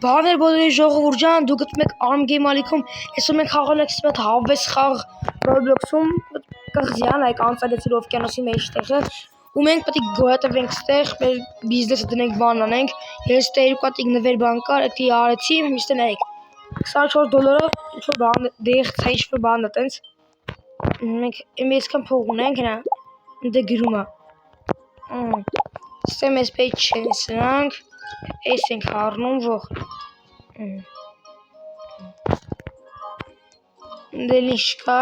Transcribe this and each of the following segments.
Բաներ բոլորի ժողովուրդ ջան, դուք գտնում եք Arm Game Ալիքում, այսօր մենք խաղալ ենք սպետ հավես խաղ Roblox-ում, կղզյան, այք անցալեցիր օվկիանոսի մեջտեղը, ու մենք պետք է գոյատևենք ստեղ, մեր բիզնեսը դնենք բան անենք, ես դե 2 հատ իգնվեր բան կար, էդի արեցի, միշտ նայեք, $24-ով ինչ-որ բան, դեղցա ինչ-որ բան է տենց, մենք այսքան փող ունենք, հնա, դե գրում է, ստե մեզ պետք չէ սրանք, այս ենք առնում, ող, դել ինչ կա,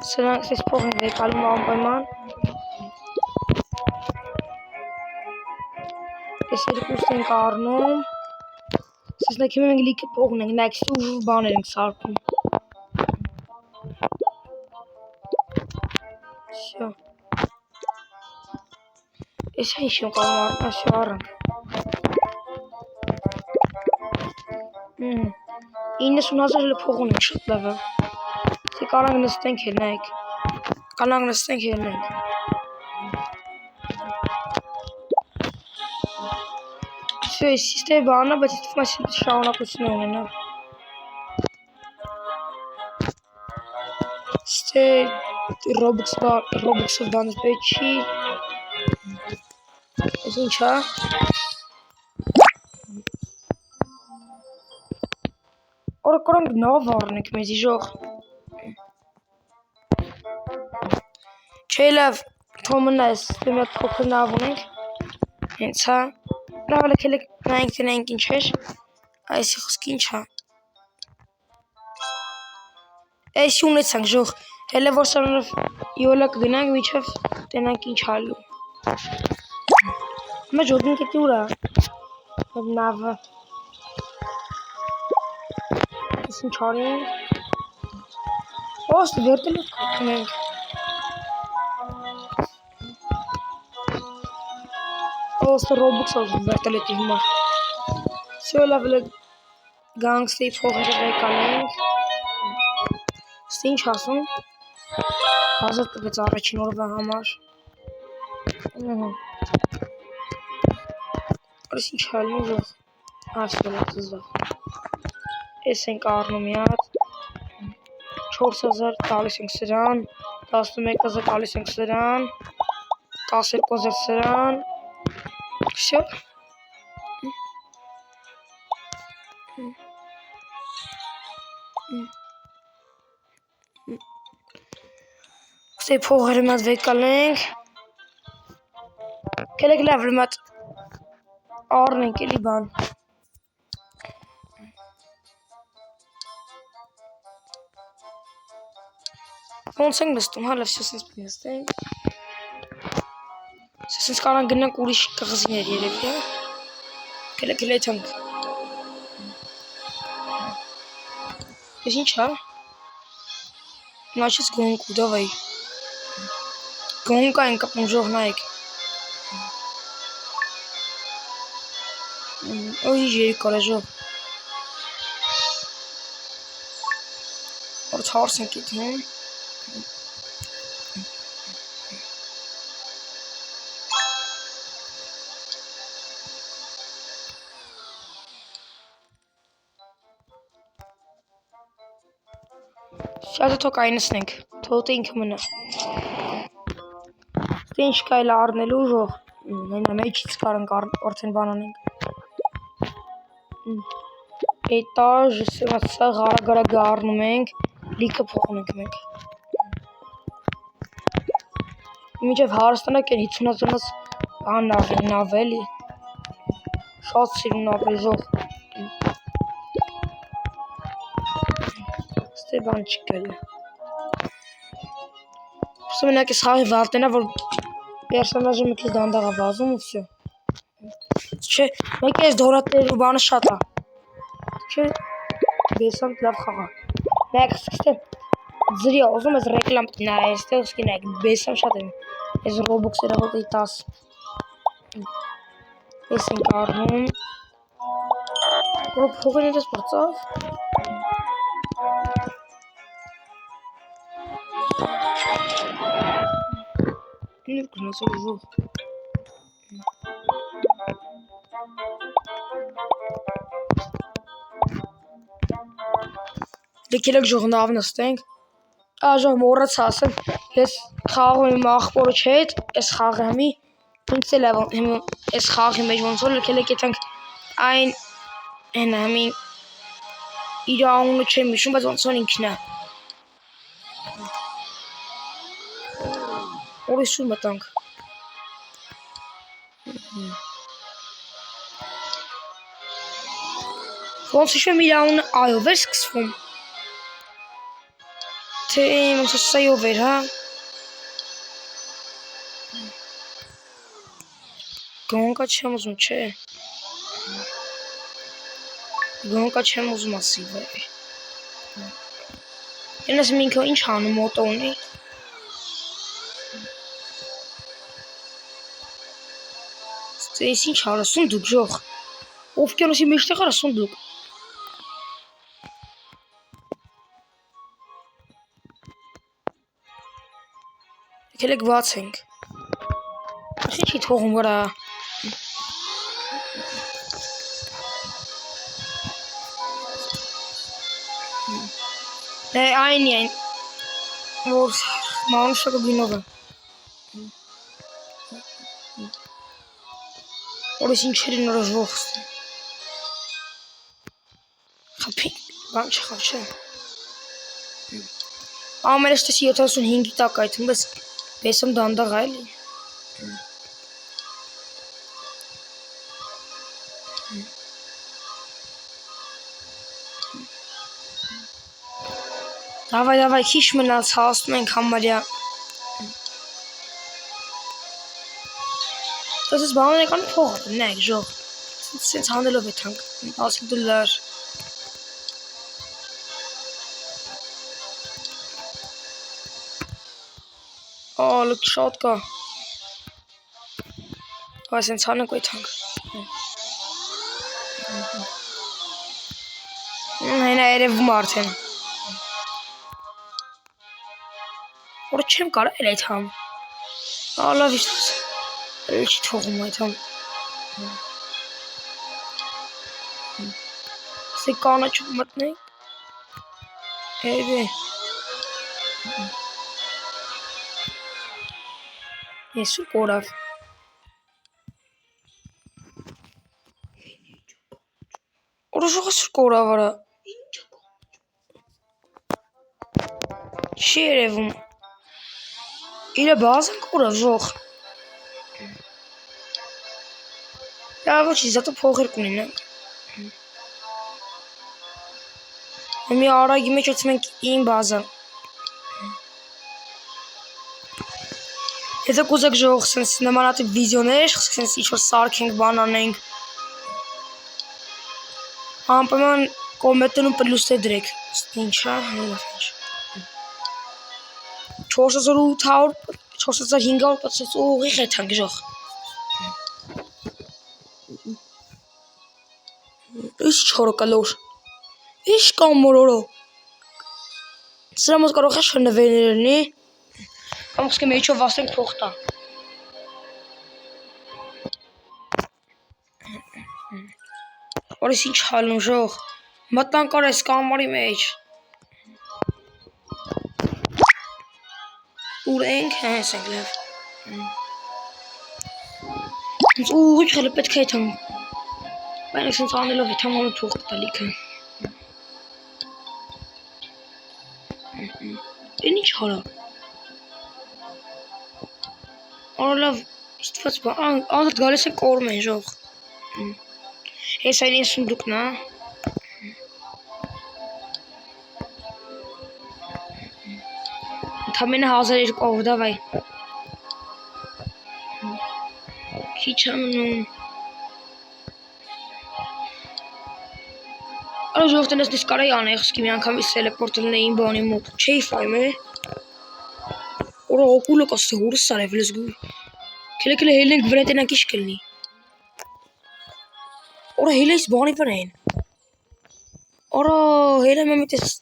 սրանք ես փող ենք վեկալում անպայման, ես երկուստ ենք առնում, սես նեքեմ ենք լիքը փող ունենք, նայք սուր բաներ ենք սարկում, շո, ես ինչ եմ կալում արդնա շո առանք, 90,000 փող ունենք շատ լավ է, թե կարանք նստենք էլ նայք, կարանք նստենք էլ նայք, շո ես իստե բանա, բայց իստե մաշին շաղունակություն ունենա, իստե Roblox-ով բանր պետք չի, ես ինչ հա, օրը կորանք նավ առնենք մեզի ժող, չէ լավ, թոմնա ես, դե մի հատ փոքր նավ ունենք, հենց հա, լավ ելեք նայենք տնայինք ինչ էր, այսի խոսք ինչ հա, այսի ունեցանք ժող, հելը որ սրանով յոլա կգնանք միջև տնանք ինչ հալու, հիմա ժողնք էտի ուրա, նավը, ես ինչ արինք, ոստը վերտել էտ կոքն ենք, ոստը Roblox-ով վերտել էտի հիմա, սյո լավ էլ գանգստեի փողերը վեկանենք, ստի ինչ ասում, 1000 տվեց առաջին օրվա համար, որս ինչ հալնում ժող, ասվել է զզով, ես ենք առնում յատ, 4000 տալիս ենք սրան, 11,000 տալիս ենք սրան, 12,000 սրան, շո, կստեի փողերը մատ վեկալենք, կելեք լավ մատ առնենք էլի բան, ոնց ենք նստում, հա լավ սեսենց պի նստենք, սեսենց կարան գնանք ուրիշ կղզիներ երևի, կելեք ենք, ես ինչ հա, նաշեց գոնք ու դավայ, գոնկա են կպում ժող նայք, օй ժերի կար է ժող, որց հարս ենք իթնում, Շատը թո կայնսնենք, թոտը ինքը մնա, ստե ինչ կայլ առնելու ժող, նենա մեջից կարանք արդեն բան անենք, էտաժ, սա գարագարագ առնում ենք, լիքը փող ունենք մենք, մինչև հարստանակ են 50,000 բան նավ էլի, շատ սիրում նավ է ժող, ստե բան չկել է, պսը մենակ ես խաղի վարտենա, որ պերսոնաժը մի կեզ դանդաղ է վազում ու վսյո, չէ, մեկ ես դորատներ ու բանը շատ է, չէ, բեսանք լավ խաղա, նայք սկստեմ, ձրի ոզում ես ռեկլամ նա եստեղ սկի նայք, բեսամ շատ եմ, ես Roblox երաղոտ էի 10, ես ենք առնում, որ փողին էր ես բրծավ, նիր կնասով ժող, Լքելով ժողնավն ստենք։ Աժող մորացա ասեմ, ես խաղում եմ աղբորը չետ, ես խաղը հմի, ինձ էլ ես խաղի մեջ ոնց որ լքելով եթանք այն հմի իր անունը չեմ հիշում, բայց ոնց որ ինքն է։ Օրիսու մտանք։ Ոնց հիշում իր անունը այով էր սկսվում։ Թե ոնց որ սայով էր, հա։ Գոնկա չեմ ուզում, չէ։ Գոնկա չեմ ուզում ասի վեր։ Ենես ինքը ինչ անում մոտո ունի։ Ստեյս ինչ արա, սունդուկ ժող։ Օվկիանոսի մեջտեղ արա սունդուկ։ Եկելեք բացենք։ Ինչի թողում վրա։ Այն այն որ մանուշակը գինով է։ Որս ինչեր են նորը ժող ստեն։ Խապի, բան չխավ չէ։ Ամեն ես տեսի 75-ի տակ այդում, բայց բեսում դանդաղ այլի։ Davay, քիչ մնաց հասնում ենք համարյա։ Դες բանը եկան փողը, նայք ժող։ Սենց հանելով եթանք, 10 դոլար։ Լուք շատ կա։ Այս սենց հանենք եթանք։ Հենա երևում արդեն։ Որը չեմ կարա էլ այդ համ։ Լավ իշտս։ Էլ չի թողում այդ համ։ Սե կանա չուկ մտնենք։ Էվե։ Ես ու կորավ։ Որը ժողս ու կորավ արա։ Չի երևում։ Իրա բազն կորավ ժող։ Ոչի, զատը փողեր կունինենք։ Մի արագի մեջ ոցում ենք իմ բազան։ Եթե կուզեք ժող սենց նմանատիպ վիզիոներ, սենց ինչ-որ սարք ենք, բան անենք։ Անպայման կոմենտներում պլյուսներ դրեք։ Ինչ է, հնլավ ինչ։ 4800, 4500 ուղիղ եթանք ժող։ Ինչ չորը կալոր։ Ինչ կամ մորորո։ Սրա մոտ կարող է շնվերնի։ Ամուսկի մեջով վասենք փողտա։ Որս ինչ հալում ժող։ Մտանքար այս կամարի մեջ։ Ուր ենք, հենց ենք լավ։ Ուղիչ խելը պետք է եթամ։ Բայց ես ինձ անելով եթամ համը փող կտալիքը։ Են ինչ հարա։ Արա լավ, իստված բա, անդրդ գալիս են կորում են ժող։ Ես այն են սունդուկն է։ Ընդամենը 1200, դավայ։ Քիչ ամնում։ Արա ժող տնես նես կարայի անեղսկի մի անգամից տելեպորտելն էին բանի մոտ։ Չէի ֆայմ է։ Որը օկուլը կաստը հուրս սարև լզգու։ Կելեքել հելենք վրեն տենանք իշ կլնի։ Որը հելես բանի վր են։ Արա հելեմ եմ էտես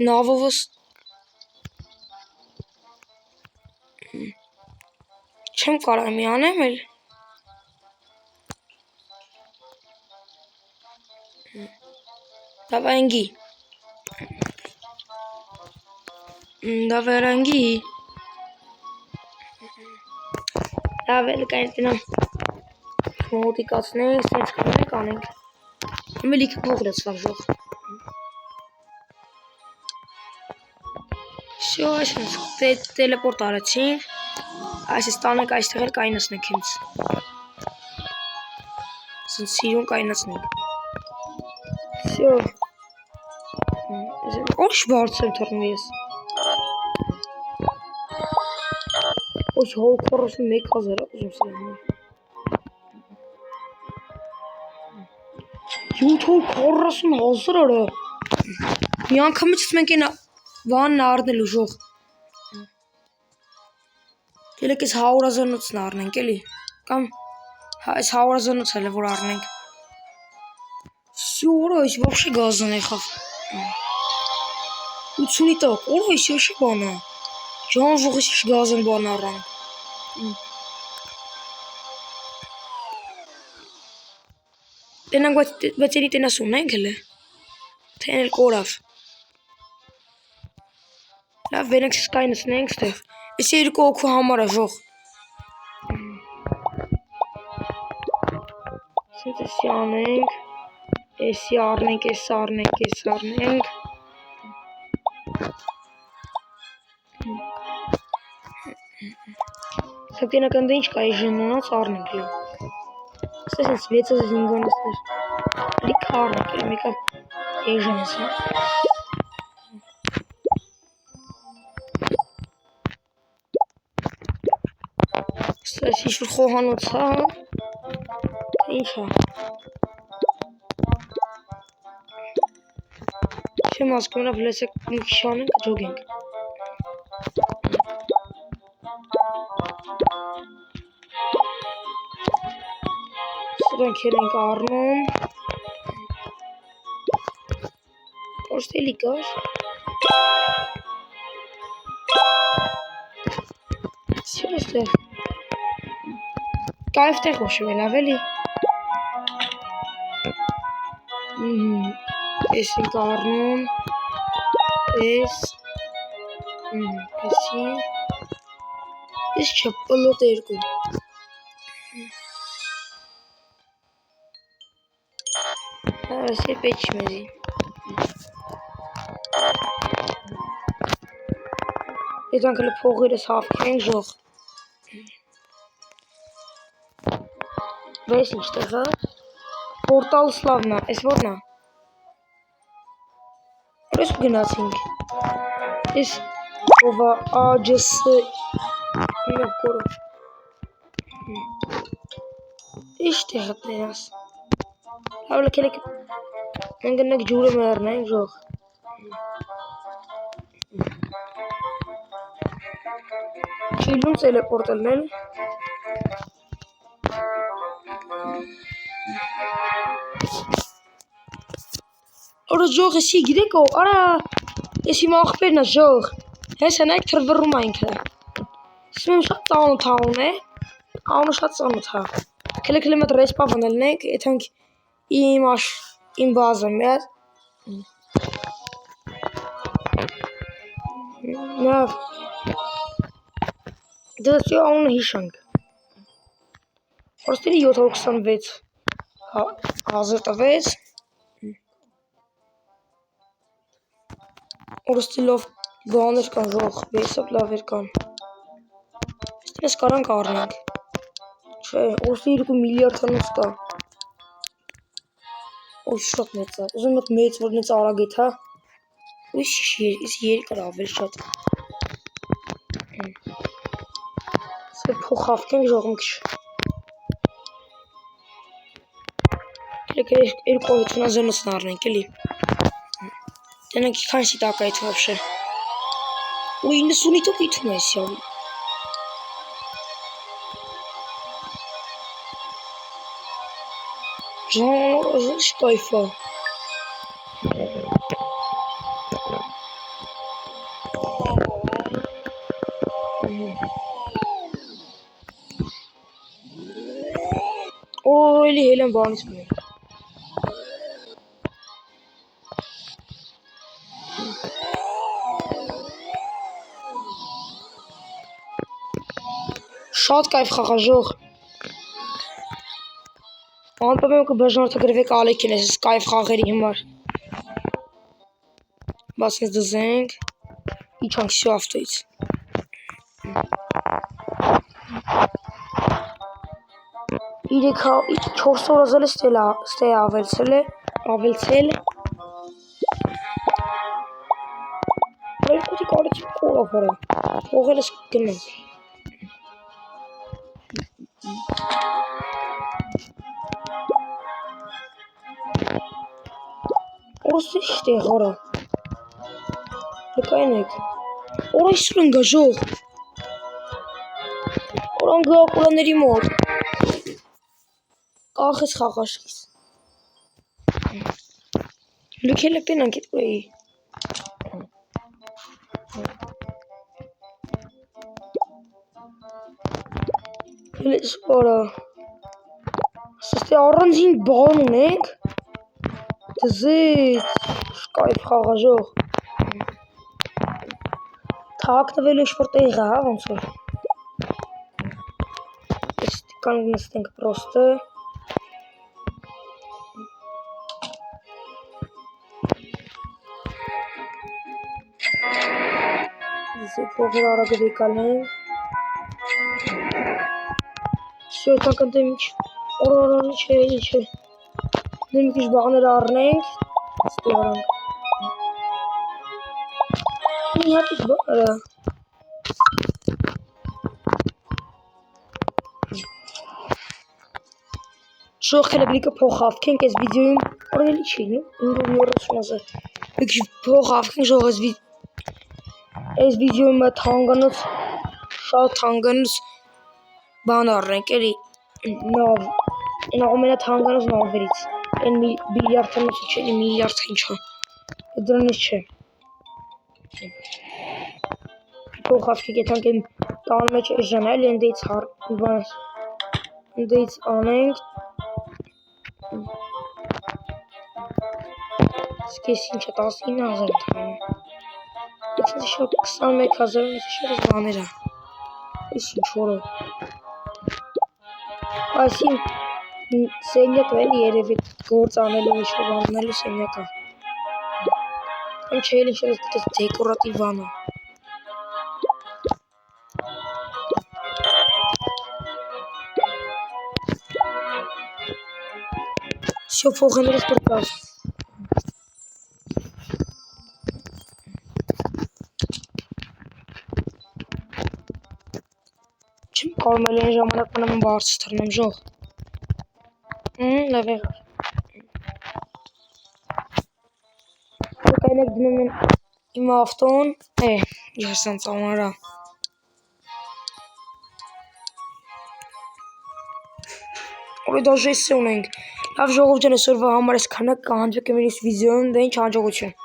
նավովս։ Չեմ կարա մի անեմ էլ։ Դավայ ընգի։ Da verengi. Da vel կայնտինամ մոտիկացնենք, սենց կնենք անենք։ Հիմա լիքը փողրեց վարժող։ Շո, այսպես տելեպորտ արեցինք։ Այս ստանենք այստեղ էլ կայնացնենք ինձ։ Սենց սիրուն կայնացնենք։ Շո։ Ոչ բարձր եմ թռնում ես։ Ոչ հոլ 41,000 ուզում սիրանում։ 740,000 արա։ Մի անգամից մենք են վանն առնել ուժող։ Ելեք այս 100,000-ն առնենք էլի։ Կամ այս 100,000-ն էլ որ առնենք։ Всё, այս вообще գազան եղավ։ 80-ի տակ, օր այս եշի բանա։ Ջան ժողես իש գազան բան առանք։ Տենանք բացերի տենաս ունենք հլը։ Թեն էլ կորավ։ Լավ վերենք սկայնացնենք ստեղ։ Այս երկու օքու համար է ժող։ Սենց էսի անենք։ Էսի առնենք, էս առնենք, էս առնենք։ Սակտենական դե ինչ կա այս ժնանոց առնենք լավ։ Ստես ես 6,5 անասներ։ Լիք առնենք էլ մեկա այս ժնասը։ Ստես ինչ-որ խոհանոց հա։ Ինչ հա։ Չեմ ասկում լավ լեսեք մի քիշանենք ջոգենք։ Սրանք էլ ենք առնում։ Ոստելի կար։ Սյո ստեղ։ Կայվ տեղ ոշում էլ ավելի։ Ես ենք առնում։ Ես։ Եսի։ Ես չպլոտ երկու։ Այս է պեչ մեզի։ Ես անկել փողերս հավքենք ժող։ Վես ինչ տեղը։ Պորտալ սլավնա, ես որնա։ Որես գնացինք։ Ես ովա աջսը ինով կորով։ Ինչ տեղը տերաս։ Հավլը կելեք ընգնակ ջուրը մերնենք ժող։ Չիլուն տելեպորտելն էլ։ Որը ժող եսի գիրեք ով, արա ես իմ աղբերն է ժող, հես հնայք թրվռում այնքը, սում եմ շատ ծանոտ հաուն է, հաունը շատ ծանոտ հա, կելեք մտ ռեսպա վնելնենք, եթանք իմ բազը միած, նավ, դրսի հաունը հիշանք, որստերի 726 հազր տվեց, Որստի լով բաներ կան ժող, բեսապ լավեր կան, ես կարանք առնենք, չէ, որստի 2 միլիարդ հնուց կա, ոյ շատ մեծ է, ուզում մտ մեծ, որ մեծ արագետ հա, ես երկր ավել շատ, սեպ փոխավքենք ժող մքշ, կելեք 250,000 առնենք էլի, Տենանք քանսի տակա այդ вообще։ Ու 90-ի տոք իթում ես յավ։ Ժան, ինչ կայֆ է։ Օ, էլի հել եմ բանից մեն։ Շատ կայֆ խաղաժող։ Անպայման կբաժանորդը գրվեք ալիքին ես կայֆ խաղերի համար։ Բաց ինձ դզենք։ Իչանք սյո ավտոից։ Իրեքա 4 օր ազել ստե ավելցել։ Երկուտի կարիքի կորավ հորա։ Թողել ես գնեմ։ Ոսի շտե հորա։ Լկայնեք։ Օրայսուր են գաժող։ Օրան գակուլաների մոտ։ Կախ ես խաղաշկիս։ Լուքել է պենանք էտ ուեի։ Հելես որա։ Սստե առանձին բան ունենք։ Դզից կայֆ խաղաժող։ Թակնվել ինչ-որ տեղ է, ոնց որ։ Կան նստենք պրոստը։ Դզի փողեր արագ վեկալենք։ Всё, так դեմ ինչ օրորորի չէ։ Դեմ մի քիչ բաղներ առնենք, ստորանք։ Մի հատ իսկ բաղները։ Շող կելեգրիկը փոխավքենք ես վիդեոյում օրելի չի, նու մորսունազը։ Մի քիչ փոխավքենք շող ես վիդեոյում թանկանոց, շատ թանկանոց բան առնենք էլի նավ, են ամենա թանկանոց նավերից, են բիլիարդանոց չէ, միլիարդ ինչա, դրանից չէ։ Փոխավքեք եթանք են տան մեջ է ժանել, ընդեից անենք, սկես ինչա 19,000 թանը, ես շատ 21,000 ես շատ բաներ է, ես ինչ որը, այսին սենյակ էլի երևի գործ անելու ինչ-որ անելու սենյակ է, կամ չէ էլ ինչ-որ ես դեկորատիվ բան է, Всё, փողերս բրկավ։ Չեմ կարող էլ այն ժամանակ մնամ բարձր թռնեմ ժող։ Լավ եղավ։ Կայնակ դնում են իմ ավտոն, եսան ծանարա։ Որի դաժ ես ունենք։ Լավ ժողով ջան այսօրվա համար ես քանակ կհանդիպենք մեր վիդեոյում, դե ինչ հաջողություն։